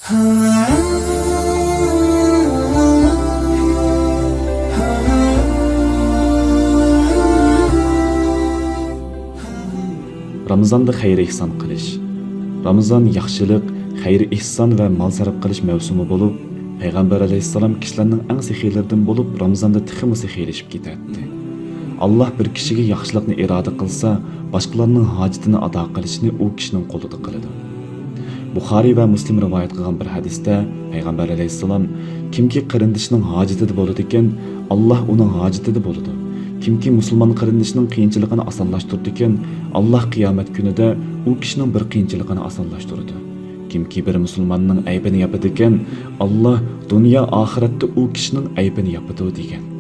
Ramazonda xayr ihson qilish. Ramazon yaxshilik, xayr ihson va mol sarf qilish mavsumi bo'lib, Payg'ambar alayhissalom kishilarning eng sexiylaridan bo'lib, Ramazonda tiximi sexiylashib ketadi. Allah bir kishiga yaxshilikni iroda qilsa, boshqalarning hojatini ado qilishni u kishining qo'lida qiladi. Buxoriy va Muslim rivoyat qilgan bir hadisda Payg'ambar alayhissalom kimki qarindishining hojatida bo'ladi ekan, Alloh uning hojatida bo'ladi. Kimki musulmon qarindishining qiyinchiligini osonlashtirdi ekan, Alloh qiyomat kunida u kishining bir qiyinchiligini osonlashtiradi. Kimki bir musulmonning aybini yopadi ekan, Alloh dunyo oxiratda u kishining aybini yopadi degan.